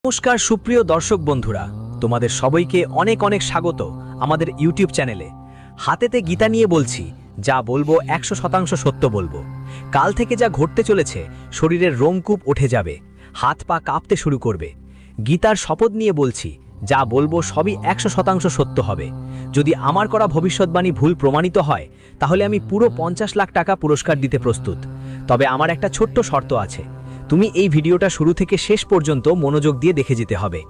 নমস্কার সুপ্রিয় দর্শক বন্ধুরা, তোমাদের সবাইকে অনেক অনেক স্বাগত আমাদের ইউটিউব চ্যানেলে। হাতেতে গীতা নিয়ে বলছি, যা বলবো 100% সত্য বলবো। কাল থেকে যা ঘটতে চলেছে, শরীরের রোমকূপ উঠে যাবে, হাত পা কাঁপতে শুরু করবে। গীতার শপথ নিয়ে বলছি, যা বলবো সবই 100% সত্য হবে। যদি আমার করা ভবিষ্যৎবাণী ভুল প্রমাণিত হয়, তাহলে আমি পুরো 50 লাখ টাকা পুরস্কার দিতে প্রস্তুত। তবে আমার একটা ছোট্ট শর্ত আছে, তুমি এই ভিডিওটা শুরু থেকে শেষ পর্যন্ত মনোযোগ দিয়ে দেখে যেতে হবে।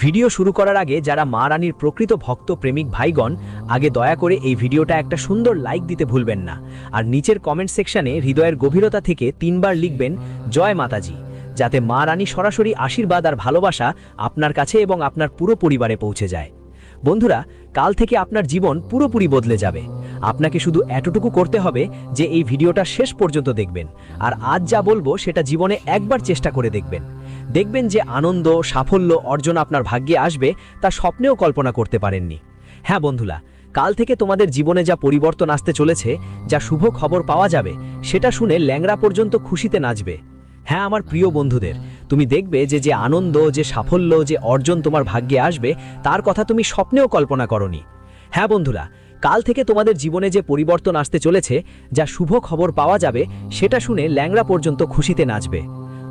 ভিডিও শুরু করার আগে যারা মা রানীর প্রকৃত ভক্ত প্রেমিক ভাইগণ, আগে দয়া করে এই ভিডিওটা একটা সুন্দর লাইক দিতে ভুলবেন না। আর নিচের কমেন্ট সেকশনে হৃদয়ের গভীরতা থেকে 3 বার লিখবেন জয় মাতাজি, যাতে মা রানী সরাসরি আশীর্বাদ আর ভালোবাসা আপনার কাছে এবং আপনার পুরো পরিবারে পৌঁছে যায়। বন্ধুরা, কাল থেকে আপনার জীবন পুরোপুরি বদলে যাবে। আপনাকে শুধু এতটুকু করতে হবে যে এই ভিডিওটা শেষ পর্যন্ত দেখবেন, আর আজ যা বলবো সেটা জীবনে একবার চেষ্টা করে দেখবেন। দেখবেন যে আনন্দ, সাফল্য অর্জন আপনার ভাগ্যে আসবে, তা স্বপ্নেও কল্পনা করতে পারেননি। হ্যাঁ বন্ধুরা, কাল থেকে তোমাদের জীবনে যা পরিবর্তন আসতে চলেছে, যা শুভ খবর পাওয়া যাবে, সেটা শুনে ল্যাংড়া পর্যন্ত খুশিতে নাচবে। হ্যাঁ আমার প্রিয় বন্ধুদের, তুমি দেখবে যে আনন্দ, যে সাফল্য, যে অর্জন তোমার ভাগ্যে আসবে, তার কথা তুমি স্বপ্নেও কল্পনা করনি। হ্যাঁ বন্ধুরা, কাল থেকে তোমাদের জীবনে যে পরিবর্তন আসতে চলেছে, যা শুভ খবর পাওয়া যাবে, সেটা শুনে ল্যাংড়া পর্যন্ত খুশিতে নাচবে।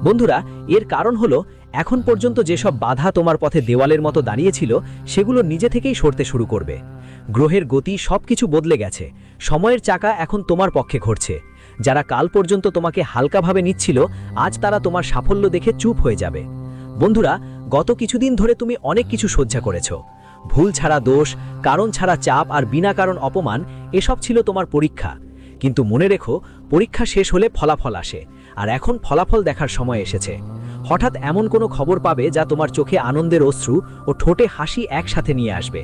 বন্ধুরা, এর কারণ হলো, এখন পর্যন্ত যেসব বাধা তোমার পথে দেওয়ালের মতো দাঁড়িয়েছিল, সেগুলো নিজে থেকেই সরতে শুরু করবে। গ্রহের গতি সবকিছু বদলে গেছে, সময়ের চাকা এখন তোমার পক্ষে ঘুরছে। যারা কাল পর্যন্ত তোমাকে হালকাভাবে নিচ্ছিল, আজ তারা তোমার সাফল্য দেখে চুপ হয়ে যাবে। বন্ধুরা, গত কিছুদিন ধরে তুমি অনেক কিছু সহ্য করেছো। ভুল ছাড়া দোষ, কারণ ছাড়া চাপ আর বিনা কারণ অপমান, এসব ছিল তোমার পরীক্ষা। কিন্তু মনে রেখো, পরীক্ষা শেষ হলে ফলাফল আসে, আর এখন ফলাফল দেখার সময় এসেছে। হঠাৎ এমন কোনো খবর পাবে যা তোমার চোখে আনন্দের অশ্রু ও ঠোঁটে হাসি একসাথে নিয়ে আসবে।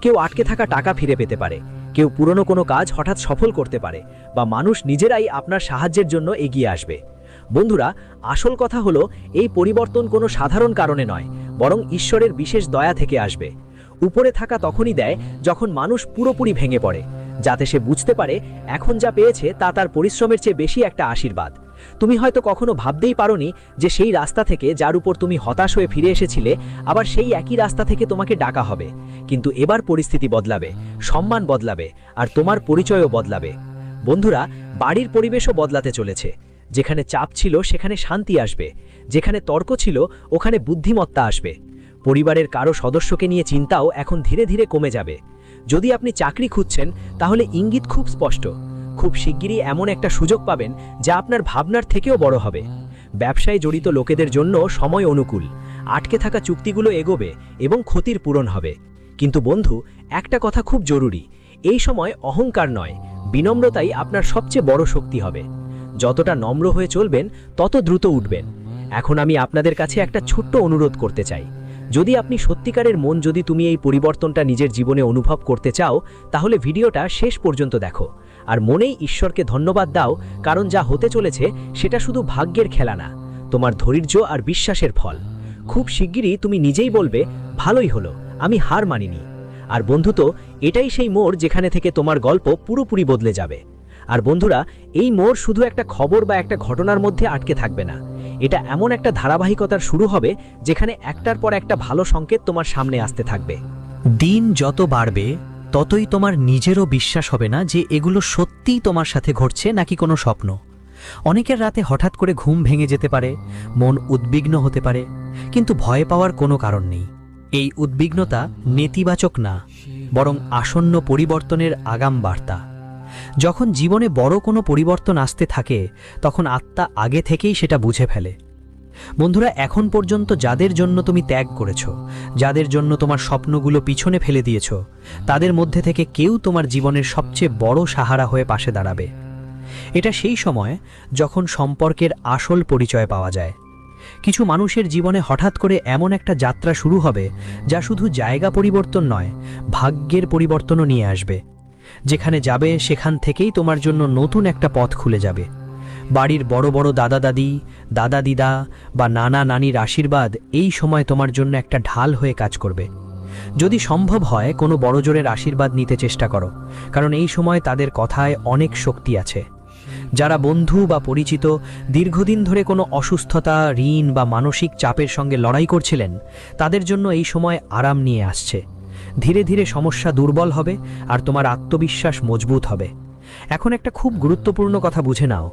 কেউ আটকে থাকা টাকা ফিরে পেতে পারে, কেউ পুরনো কোনো কাজ হঠাৎ সফল করতে পারে, বা মানুষ নিজেরাই আপনার সাহায্যের জন্য এগিয়ে আসবে। বন্ধুরা, আসল কথা হলো, এই পরিবর্তন কোনো সাধারণ কারণে নয়, বরং ঈশ্বরের বিশেষ দয়া থেকে আসবে। উপরে থাকা তখনই দেয় যখন মানুষ পুরোপুরি ভেঙে পড়ে, যাতে সে বুঝতে পারে এখন যা পেয়েছে তা তার পরিশ্রমের চেয়ে বেশি একটা আশীর্বাদ। তুমি হয়তো কখনো ভাবতেই পারোনি যে সেই রাস্তা থেকে যার উপর তুমি হতাশ হয়ে ফিরে এসেছিলে, আবার সেই একই রাস্তা থেকে তোমাকে ডাকা হবে। কিন্তু এবার পরিস্থিতি বদলাবে, সম্মান বদলাবে, আর তোমার পরিচয়ও বদলাবে। বন্ধুরা, বাড়ির পরিবেশও বদলাতে চলেছে। যেখানে চাপ ছিল সেখানে শান্তি আসবে, যেখানে তর্ক ছিল ওখানে বুদ্ধিমত্তা আসবে। পরিবারের কারো সদস্যকে নিয়ে চিন্তাও এখন ধীরে ধীরে কমে যাবে। যদি আপনি চাকরি খুঁজছেন, তাহলে ইঙ্গিত খুব স্পষ্ট। খুব শিগগিরই এমন একটা সুযোগ পাবেন যা আপনার ভাবনার থেকেও বড় হবে। ব্যবসায় জড়িত লোকেদের জন্য সময় অনুকূল, আটকে থাকা চুক্তিগুলো এগোবে এবং ক্ষতির পূরণ হবে। কিন্তু বন্ধু, একটা কথা খুব জরুরি, এই সময় অহংকার নয়, বিনম্রতাই আপনার সবচেয়ে বড় শক্তি হবে। যতটা নম্র হয়ে চলবেন, তত দ্রুত উঠবেন। এখন আমি আপনাদের কাছে একটা ছোট্ট অনুরোধ করতে চাই। যদি আপনি সত্যিকারের মন যদি তুমি এই পরিবর্তনটা নিজের জীবনে অনুভব করতে চাও, তাহলে ভিডিওটা শেষ পর্যন্ত দেখো, আর মনেই ঈশ্বরকে ধন্যবাদ দাও, কারণ যা হতে চলেছে সেটা শুধু ভাগ্যের খেলা না, তোমার ধৈর্য আর বিশ্বাসের ফল। খুব শিগগিরই তুমি নিজেই বলবে, ভালোই হলো, আমি হার মানিনি। আর বন্ধুতো, এটাই সেই মোড় যেখানে থেকে তোমার গল্প পুরোপুরি বদলে যাবে। আর বন্ধুরা, এই মোড় শুধু একটা খবর বা একটা ঘটনার মধ্যে আটকে থাকবে না। এটা এমন একটা ধারাবাহিকতার শুরু হবে, যেখানে একটার পর একটা ভালো সংকেত তোমার সামনে আসতে থাকবে। দিন যত বাড়বে, ততই তোমার নিজেরও বিশ্বাস হবে না যে এগুলো সত্যিই তোমার সাথে ঘটছে নাকি কোনো স্বপ্ন। অনেকের রাতে হঠাৎ করে ঘুম ভেঙে যেতে পারে, মন উদ্বিগ্ন হতে পারে, কিন্তু ভয় পাওয়ার কোনো কারণ নেই। এই উদ্বিগ্নতা নেতিবাচক না, বরং আসন্ন পরিবর্তনের আগাম বার্তা। যখন জীবনে বড় কোনো পরিবর্তন আসতে থাকে, তখন আত্মা আগে থেকেই সেটা বুঝে ফেলে। বন্ধুরা, এখন পর্যন্ত যাদের জন্য তুমি ত্যাগ করেছো, যাদের জন্য তোমার স্বপ্নগুলো পিছনে ফেলে দিয়েছো, তাদের মধ্যে থেকে কেউ তোমার জীবনের সবচেয়ে বড় সাহারা হয়ে পাশে দাঁড়াবে। এটা সেই সময় যখন সম্পর্কের আসল পরিচয় পাওয়া যায়। কিছু মানুষের জীবনে হঠাৎ করে এমন একটা যাত্রা শুরু হবে, যা শুধু জায়গা পরিবর্তন নয়, ভাগ্যের পরিবর্তনও নিয়ে আসবে। যেখানে যাবে সেখান থেকেই তোমার জন্য নতুন একটা পথ খুলে যাবে। বাড়ির বড় বড় দাদা দাদি, দাদা দিদা বা নানা নানির আশীর্বাদ এই সময় তোমার জন্য একটা ঢাল হয়ে কাজ করবে। যদি সম্ভব হয়, কোনো বড়জোরের আশীর্বাদ নিতে চেষ্টা করো, কারণ এই সময় তাদের কথায় অনেক শক্তি আছে। যারা বন্ধু বা পরিচিত দীর্ঘদিন ধরে কোনো অসুস্থতা, ঋণ বা মানসিক চাপের সঙ্গে লড়াই করছিলেন, তাদের জন্য এই সময় আরাম নিয়ে আসছে। ধীরে ধীরে সমস্যা দুর্বল হবে আর তোমার আত্মবিশ্বাস মজবুত হবে। এখন একটা খুব গুরুত্বপূর্ণ কথা বুঝে নাও,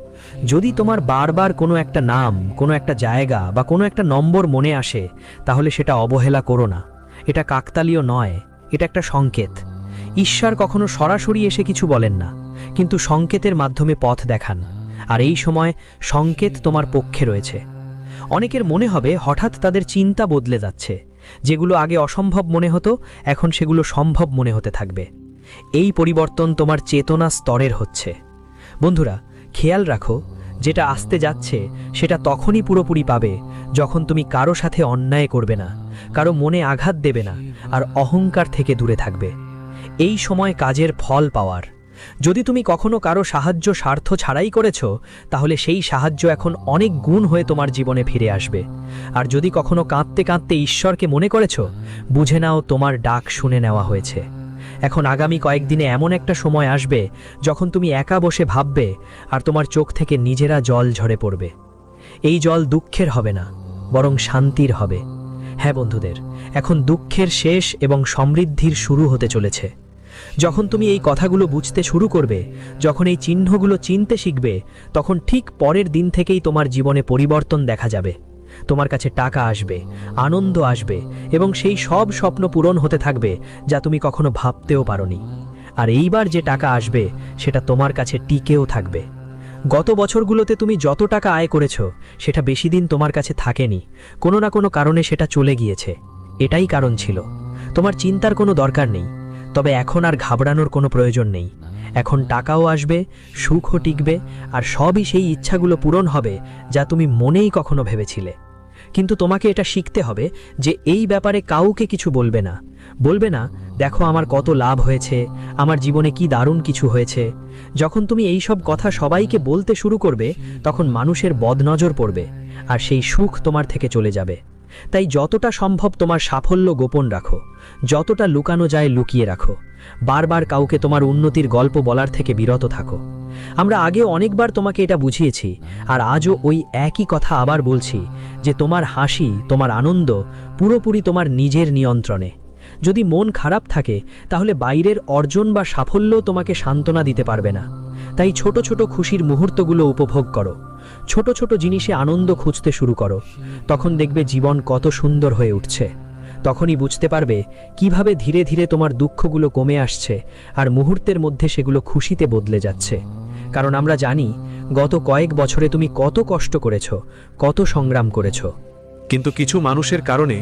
যদি তোমার বারবার কোনো একটা নাম, কোনো একটা জায়গা বা কোনো একটা নম্বর মনে আসে, তাহলে সেটা অবহেলা করো না। এটা কাকতালীয় নয়, এটা একটা সংকেত। ঈশ্বর কখনো সরাসরি এসে কিছু বলেন না, কিন্তু সংকেতের মাধ্যমে পথ দেখান। আর এই সময় সংকেত তোমার পক্ষে রয়েছে। অনেকের মনে হবে হঠাৎ তাদের চিন্তা বদলে যাচ্ছে, যেগুলো আগে অসম্ভব মনে হতো এখন সেগুলো সম্ভব মনে হতে থাকবে। এই পরিবর্তন তোমার চেতনা স্তরের হচ্ছে। বন্ধুরা, খেয়াল রাখো, যেটা আসতে যাচ্ছে সেটা তখনই পুরোপুরি পাবে যখন তুমি কারো সাথে অন্যায় করবে না, কারো মনে আঘাত দেবে না, আর অহংকার থেকে দূরে থাকবে। এই সময় কাজের ফল পাওয়ার। যদি তুমি কখনো কারো সাহায্য স্বার্থ ছাড়াই করেছো, তাহলে সেই সাহায্য এখন অনেক গুণ হয়ে তোমার জীবনে ফিরে আসবে। আর যদি কখনো কাঁদতে কাঁদতে ঈশ্বরকে মনে করেছো, বুঝে নাও তোমার ডাক শুনে নেওয়া হয়েছে। এখন আগামী কয়েকদিনে এমন একটা সময় আসবে যখন তুমি একা বসে ভাববে আর তোমার চোখ থেকে নিজেরা জল ঝরে পড়বে। এই জল দুঃখের হবে না, বরং শান্তির হবে। হ্যাঁ বন্ধুদের, এখন দুঃখের শেষ এবং সমৃদ্ধির শুরু হতে চলেছে। যখন তুমি এই কথাগুলো বুঝতে শুরু করবে, যখন এই চিহ্নগুলো চিনতে শিখবে, তখন ঠিক পরের দিন থেকেই তোমার জীবনে পরিবর্তন দেখা যাবে। তোমার কাছে টাকা আসবে, আনন্দ আসবে এবং সেই সব স্বপ্ন পূরণ হতে থাকবে যা তুমি কখনো ভাবতেও পারোনি। আর এইবার যে টাকা আসবে সেটা তোমার কাছে টিকেও থাকবে। গত বছরগুলোতে তুমি যত টাকা আয় করেছো, সেটা বেশি দিন তোমার কাছে থাকেনি, কোনো না কোনো কারণে সেটা চলে গিয়েছে। এটাই কারণ ছিল। তোমার চিন্তার কোনো দরকার নেই। তবে এখন আর ঘাবড়ানোর কোনো প্রয়োজন নেই। এখন টাকাও আসবে, সুখও টিকবে, আর সবই সেই ইচ্ছাগুলো পূরণ হবে যা তুমি মনেই কখনো ভেবেছিলে। কিন্তু তোমাকে এটা শিখতে হবে যে এই ব্যাপারে কাউকে কিছু বলবে না। বলবে না, দেখো আমার কত লাভ হয়েছে, আমার জীবনে কি দারুণ কিছু হয়েছে। যখন তুমি এই সব কথা সবাইকে বলতে শুরু করবে, তখন মানুষের বদনজর পড়বে আর সেই সুখ তোমার থেকে চলে যাবে। তাই যতটা সম্ভব তোমার সাফল্য গোপন রাখো, যতটা লুকানো যায় লুকিয়ে রাখো। বারবার কাউকে তোমার উন্নতির গল্প বলার থেকে বিরত থাকো। আমরা আগে অনেকবার তোমাকে এটা বুঝিয়েছি, আর আজও ওই একই কথা আবার বলছি, যে তোমার হাসি, তোমার আনন্দ পুরোপুরি তোমার নিজের নিয়ন্ত্রণে। যদি মন খারাপ থাকে, তাহলে বাইরের অর্জন বা সাফল্য তোমাকে সান্ত্বনা দিতে পারবে না। তাই ছোট ছোট খুশির মুহূর্তগুলো উপভোগ করো, ছোট ছোট জিনিসে আনন্দ খুঁজতে শুরু করো। তখন দেখবে জীবন কত সুন্দর হয়ে উঠছে। তখনই বুঝতে পারবে কিভাবে ধীরে ধীরে তোমার দুঃখগুলো কমে আসছে আর মুহূর্তের মধ্যে সেগুলো খুশিতে বদলে যাচ্ছে। কারণ আমরা জানি গত কয়েক বছরে তুমি কত কষ্ট করেছো, কত সংগ্রাম করেছো। কিন্তু কিছু মানুষের কারণে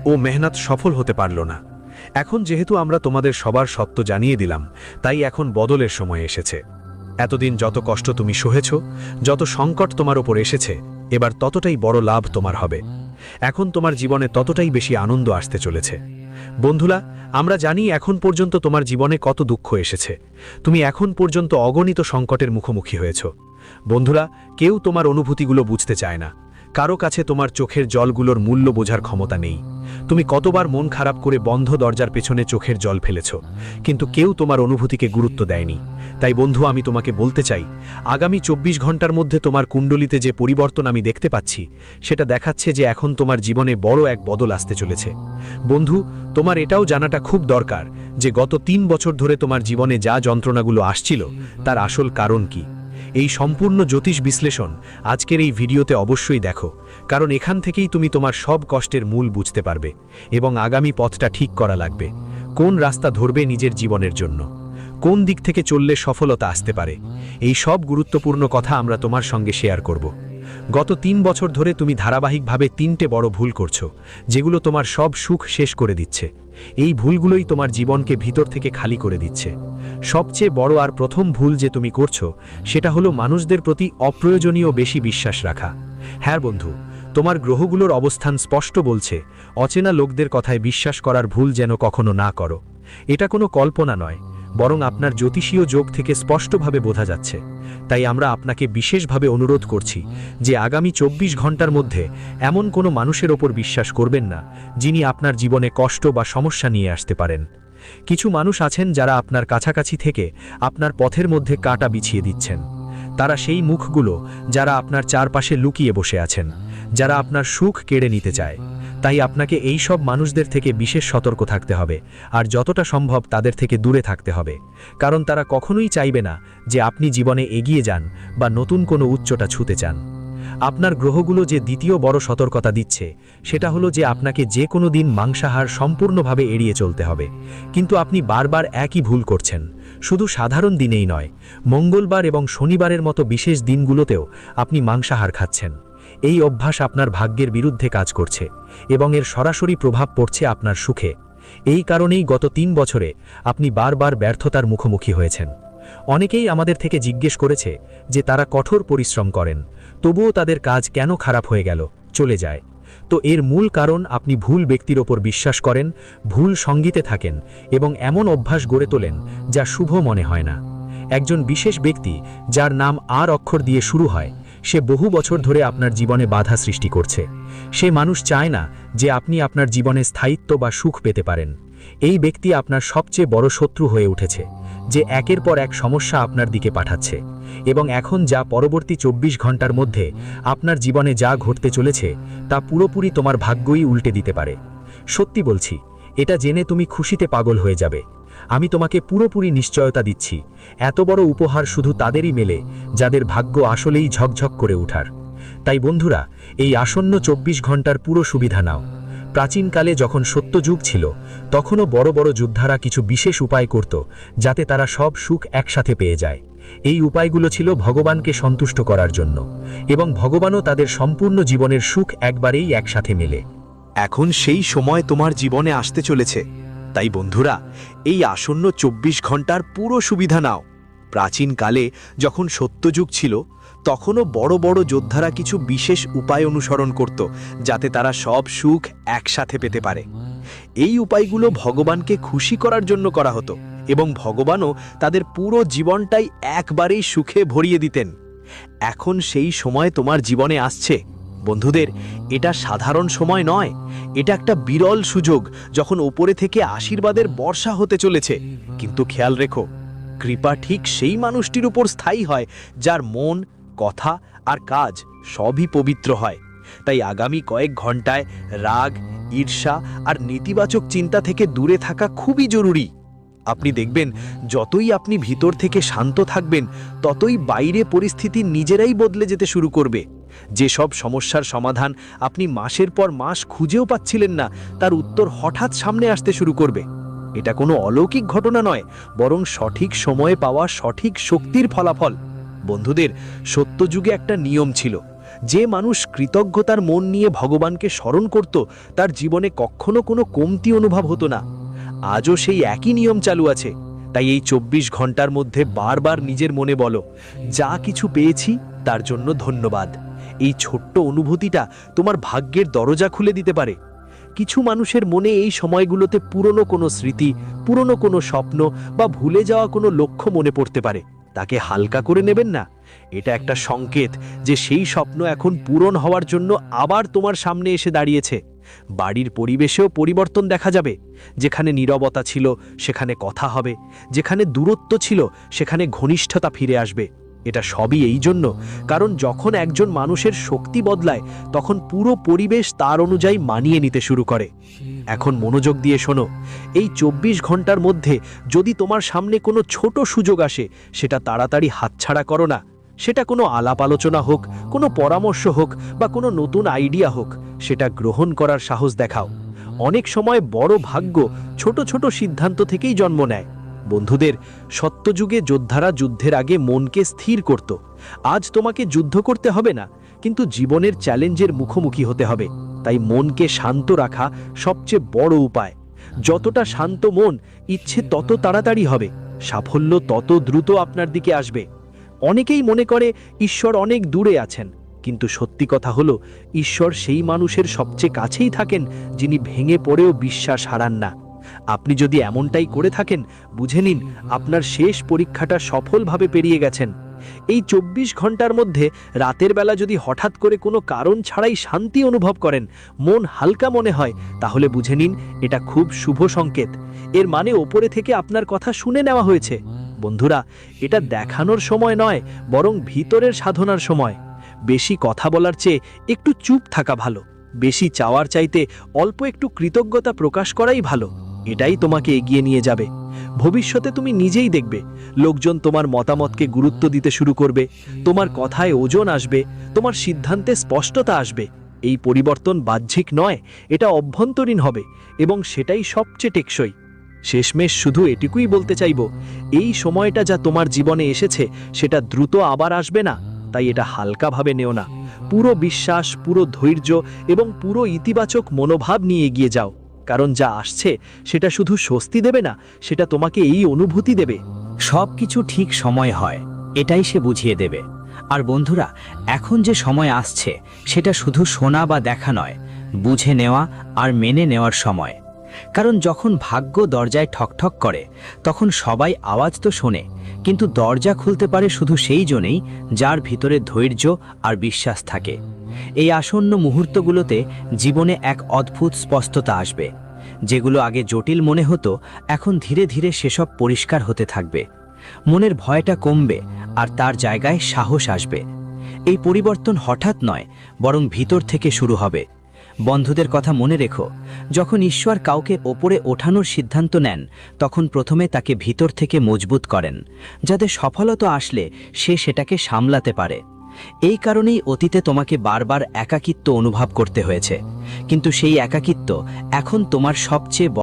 ও মেহনত সফল হতে পারল না। এখন যেহেতু আমরা তোমাদের সবার সত্য জানিয়ে দিলাম, তাই এখন বদলের সময় এসেছে। এতদিন যত কষ্ট তুমি সহেছ, যত সংকট তোমার ওপর এসেছে, এবার ততটাই বড় লাভ তোমার হবে। এখন তোমার জীবনে ততটাই বেশি আনন্দ আসতে চলেছে। বন্ধুরা, আমরা জানি এখন পর্যন্ত তোমার জীবনে কত দুঃখ এসেছে। তুমি এখন পর্যন্ত অগণিত সংকটের মুখোমুখি হয়েছ। বন্ধুরা, কেউ তোমার অনুভূতিগুলো বুঝতে চায় না। কারো কাছে তোমার চোখের জলগুলোর মূল্য বোঝার ক্ষমতা নেই। তুমি কতবার মন খারাপ করে বন্ধ দরজার পেছনে চোখের জল ফেলেছ, কিন্তু কেউ তোমার অনুভূতিকে গুরুত্ব দেয়নি। তাই বন্ধু, আমি তোমাকে বলতে চাই, আগামী 24 ঘন্টার মধ্যে তোমার কুণ্ডলিতে যে পরিবর্তন আমি দেখতে পাচ্ছি, সেটা দেখাচ্ছে যে এখন তোমার জীবনে বড় এক বদল আসতে চলেছে। বন্ধু, তোমার এটাও জানাটা খুব দরকার যে গত 3 বছর ধরে তোমার জীবনে যা যন্ত্রণাগুলো আসছিল, তার আসল কারণ কি। এই সম্পূর্ণ জ্যোতিষ বিশ্লেষণ আজকের এই ভিডিওতে অবশ্যই দেখো, কারণ এখান থেকেই তুমি তোমার সব কষ্টের মূল বুঝতে পারবে এবং আগামী পথটা ঠিক করা লাগবে। কোন রাস্তা ধরবে নিজের জীবনের জন্য, কোন দিক থেকে চললে সফলতা আসতে পারে, এই সব গুরুত্বপূর্ণ কথা আমরা তোমার সঙ্গে শেয়ার করব। গত 3 বছর ধরে তুমি ধারাবাহিকভাবে 3টে বড় ভুল করছো, যেগুলো তোমার সব সুখ শেষ করে দিচ্ছে। এই ভুলগুলোই তোমার জীবনকে ভিতর থেকে খালি করে দিচ্ছে। সবচেয়ে বড় আর প্রথম ভুল যে তুমি করছো, সেটা হলো মানুষদের প্রতি অপ্রয়োজনীয় বেশি বিশ্বাস রাখা। হ্যাঁ বন্ধু, তোমার গ্রহগুলোর অবস্থান স্পষ্ট বলছে, অচেনা লোকদের কথায় বিশ্বাস করার ভুল যেন কখনো না করো। এটা কোনো কল্পনা নয়, বরং আপনার জ্যোতিষীয় যোগ থেকে স্পষ্টভাবে বোঝা যাচ্ছে। তাই আমরা আপনাকে বিশেষভাবে অনুরোধ করছি যে আগামী 24 ঘন্টার মধ্যে এমন কোনো মানুষের ওপর বিশ্বাস করবেন না, যিনি আপনার জীবনে কষ্ট বা সমস্যা নিয়ে আসতে পারেন। কিছু মানুষ আছেন যারা আপনার কাছাকাছি থেকে আপনার পথের মধ্যে কাঁটা বিছিয়ে দিচ্ছেন। তারা সেই মুখগুলো যারা আপনার চারপাশে লুকিয়ে বসে আছেন, যারা আপনার সুখ কেড়ে নিতে চায়। তাই আপনাকে এই সব মানুষদের থেকে বিশেষ সতর্ক থাকতে হবে, আর যতটা সম্ভব তাদের থেকে দূরে থাকতে হবে, কারণ তারা কখনোই চাইবে না যে আপনি জীবনে এগিয়ে যান বা নতুন কোনো উচ্চতা ছুঁতে চান। আপনার গ্রহগুলো যে দ্বিতীয় বড় সতর্কতা দিচ্ছে সেটা হলো যে আপনাকে যে কোনো দিন মাংসাহার সম্পূর্ণভাবে এড়িয়ে চলতে হবে। কিন্তু আপনি বারবার একই ভুল করছেন, শুধু সাধারণ দিনেই নয়, মঙ্গলবার এবং শনিবারের মতো বিশেষ দিনগুলোতেও আপনি মাংসাহার খাচ্ছেন। এই অভ্যাস আপনার ভাগ্যের বিরুদ্ধে কাজ করছে এবং এর সরাসরি প্রভাব পড়ছে আপনার সুখে। এই কারণেই গত 3 বছরে আপনি বারবার ব্যর্থতার মুখোমুখি হয়েছেন। অনেকেই আমাদের থেকে জিজ্ঞেস করেছে যে তারা কঠোর পরিশ্রম করেন, তবুও তাদের কাজ কেন খারাপ হয়ে গেল, চলে যায়। তো এর মূল কারণ আপনি ভুল ব্যক্তির ওপর বিশ্বাস করেন, ভুল সঙ্গীতে থাকেন এবং এমন অভ্যাস গড়ে তোলেন যা শুভ মনে হয় না। একজন বিশেষ ব্যক্তি যার নাম আর অক্ষর দিয়ে শুরু হয়, সে বহু বছর ধরে আপনার জীবনে বাধা সৃষ্টি করছে। সে মানুষ চায় না যে আপনি আপনার জীবনে স্থায়িত্ব বা সুখ পেতে পারেন। এই ব্যক্তি আপনার সবচেয়ে বড় শত্রু হয়ে উঠেছে, যে একের পর এক সমস্যা আপনার দিকে পাঠাচ্ছে এবং এখন যা পরবর্তী 24 ঘন্টার মধ্যে আপনার জীবনে যা ঘটতে চলেছে তা পুরোপুরি তোমার ভাগ্যই উল্টে দিতে পারে। সত্যি বলছি, এটা জেনে তুমি খুশিতে পাগল হয়ে যাবে। আমি তোমাকে পুরোপুরি নিশ্চয়তা দিচ্ছি, এত বড় উপহার শুধু তাদেরই মেলে যাদের ভাগ্য আসলেই ঝকঝক করে ওঠার। তাই বন্ধুরা, এই আসন্ন 24 ঘন্টার পুরো সুবিধা নাও। প্রাচীনকালে যখন সত্যযুগ ছিল, তখনও বড় বড় যোদ্ধারা কিছু বিশেষ উপায় করত যাতে তারা সব সুখ একসাথে পেয়ে যায়। এই উপায়গুলো ছিল ভগবানকে সন্তুষ্ট করার জন্য, এবং ভগবানও তাদের সম্পূর্ণ জীবনের সুখ একবারেই একসাথে মেলে। এখন সেই সময় তোমার জীবনে আসতে চলেছে। তাই বন্ধুরা, এই আসন্ন 24 ঘন্টার পুরো সুবিধা নাও। প্রাচীনকালে যখন সত্যযুগ ছিল, তখনও বড় বড় যোদ্ধারা কিছু বিশেষ উপায় অনুসরণ করত যাতে তারা সব সুখ একসাথে পেতে পারে। এই উপায়গুলো ভগবানকে খুশি করার জন্য করা হতো এবং ভগবানও তাদের পুরো জীবনটাই একবারেই সুখে ভরিয়ে দিতেন। এখন সেই সময় তোমার জীবনে আসছে। বন্ধুদের, এটা সাধারণ সময় নয়, এটা একটা বিরল সুযোগ যখন ওপরে থেকে আশীর্বাদের বর্ষা হতে চলেছে। কিন্তু খেয়াল রেখো, কৃপা ঠিক সেই মানুষটির উপর স্থায়ী হয় যার মন, কথা আর কাজ সবই পবিত্র হয়। তাই আগামী কয়েক ঘন্টায় রাগ, ঈর্ষা আর নেতিবাচক চিন্তা থেকে দূরে থাকা খুবই জরুরি। আপনি দেখবেন, যতই আপনি ভিতর থেকে শান্ত থাকবেন, ততই বাইরে পরিস্থিতি নিজেরাই বদলে যেতে শুরু করবে। যেসব সমস্যার সমাধান আপনি মাসের পর মাস খুঁজেও পাচ্ছিলেন না, তার উত্তর হঠাৎ সামনে আসতে শুরু করবে। এটা কোনো অলৌকিক ঘটনা নয়, বরং সঠিক সময়ে পাওয়া সঠিক শক্তির ফলাফল। বন্ধুদের, সত্যযুগে একটা নিয়ম ছিল, যে মানুষ কৃতজ্ঞতার মন নিয়ে ভগবানকে স্মরণ করত, তার জীবনে কখনো কোনো কমতি অনুভব হতো না। আজও সেই একই নিয়ম চালু আছে। তাই এই 24 ঘন্টার মধ্যে বারবার নিজের মনে বলো, যা কিছু পেয়েছি তার জন্য ধন্যবাদ। এই ছোট্ট অনুভূতিটা তোমার ভাগ্যের দরজা খুলে দিতে পারে। কিছু মানুষের মনে এই সময়গুলোতে পুরনো কোনো স্মৃতি, পুরনো কোনো স্বপ্ন বা ভুলে যাওয়া কোনো লক্ষ্য মনে পড়তে পারে। তাকে হালকা করে নেবেন না। এটা একটা সংকেত যে সেই স্বপ্ন এখন পূরণ হওয়ার জন্য আবার তোমার সামনে এসে দাঁড়িয়েছে। বাড়ির পরিবেশেও পরিবর্তন দেখা যাবে। যেখানে নীরবতা ছিল সেখানে কথা হবে, যেখানে দূরত্ব ছিল সেখানে ঘনিষ্ঠতা ফিরে আসবে। এটা সবই এই জন্য, কারণ যখন একজন মানুষের শক্তি বদলায়, তখন পুরো পরিবেশ তার অনুযায়ী মানিয়ে নিতে শুরু করে। এখন মনোযোগ দিয়ে শোনো, এই 24 ঘন্টার মধ্যে যদি তোমার সামনে কোনো ছোট সুযোগ আসে, সেটা তাড়াতাড়ি হাতছাড়া করো না। সেটা কোনো আলাপ আলোচনা হোক, কোনো পরামর্শ হোক বা কোনো নতুন আইডিয়া হোক, সেটা গ্রহণ করার সাহস দেখাও। অনেক সময় বড় ভাগ্য ছোট ছোট সিদ্ধান্ত থেকেই জন্ম নেয়। বন্ধুদের, সত্যযুগে যোদ্ধারা যুদ্ধের আগে মনকে স্থির করত। আজ তোমাকে যুদ্ধ করতে হবে না, কিন্তু জীবনের চ্যালেঞ্জের মুখোমুখি হতে হবে। তাই মনকে শান্ত রাখা সবচেয়ে বড় উপায়। যতটা শান্ত মন, ইচ্ছে তত তাড়াতাড়ি হবে, সাফল্য তত দ্রুত আপনার দিকে আসবে। অনেকেই মনে করে ঈশ্বর অনেক দূরে আছেন, কিন্তু সত্যি কথা হলো, ঈশ্বর সেই মানুষের সবচেয়ে কাছেই থাকেন যিনি ভেঙে পড়েও বিশ্বাস হারান না। আপনি যদি এমনটাই করে থাকেন, বুঝে নিন আপনার শেষ পরীক্ষাটা সফলভাবে পেরিয়ে গেছেন। এই 24 ঘন্টার মধ্যে রাতের বেলা যদি হঠাৎ করে কোনো কারণ ছাড়াই শান্তি অনুভব করেন, মন হালকা মনে হয়, তাহলে বুঝে নিন এটা খুব শুভ সংকেত। এর মানে ওপরে থেকে আপনার কথা শুনে নেওয়া হয়েছে। বন্ধুরা, এটা দেখানোর সময় নয়, বরং ভিতরের সাধনার সময়। বেশি কথা বলার চেয়ে একটু চুপ থাকা ভালো। বেশি চাওয়ার চাইতে অল্প একটু কৃতজ্ঞতা প্রকাশ করাই ভালো। এটাই তোমাকে এগিয়ে নিয়ে যাবে। ভবিষ্যতে তুমি নিজেই দেখবে লোকজন তোমার মতামতকে গুরুত্ব দিতে শুরু করবে, তোমার কথায় ওজন আসবে, তোমার সিদ্ধান্তে স্পষ্টতা আসবে। এই পরিবর্তন বাহ্যিক নয়, এটা অভ্যন্তরীণ হবে, এবং সেটাই সবচেয়ে টেকসই। শেষমেশ শুধু এটুকুই বলতে চাইব, এই সময়টা যা তোমার জীবনে এসেছে সেটা দ্রুত আবার আসবে না, তাই এটা হালকাভাবে নেও না। পুরো বিশ্বাস, পুরো ধৈর্য এবং পুরো ইতিবাচক মনোভাব নিয়ে এগিয়ে যাও, কারণ যা আসছে সেটা শুধু স্বস্তি দেবে না, সেটা তোমাকে এই অনুভূতি দেবে। সব কিছু ঠিক সময় হয়, এটাই সে বুঝিয়ে দেবে। আর বন্ধুরা, এখন যে সময় আসছে সেটা শুধু শোনা বা দেখা নয়, বুঝে নেওয়া আর মেনে নেওয়ার সময়। কারণ যখন ভাগ্য দরজায় ঠকঠক করে তখন সবাই আওয়াজ তো শোনে, কিন্তু দরজা খুলতে পারে শুধু সেই জন্যই যার ভিতরে ধৈর্য আর বিশ্বাস থাকে। এই আসন্ন মুহূর্তগুলোতে জীবনে এক অদ্ভুত স্পষ্টতা আসবে। যেগুলো আগে জটিল মনে হতো, এখন ধীরে ধীরে সেসব পরিষ্কার হতে থাকবে। মনের ভয়টা কমবে আর তার জায়গায় সাহস আসবে। এই পরিবর্তন হঠাৎ নয়, বরং ভিতর থেকে শুরু হবে। বন্ধুদের কথা মনে রেখো, যখন ঈশ্বর কাউকে ওপরে ওঠানোর সিদ্ধান্ত নেন তখন প্রথমে তাকে ভিতর থেকে মজবুত করেন, যাতে সফলতা আসলে সে সেটাকে সামলাতে পারে। এই কারণেই অতীতে তোমাকে বারবার একাকিত্ব অনুভব করতে হয়েছে, কিন্তু সেই একাকিত্ব এখন তোমার সবচেয়ে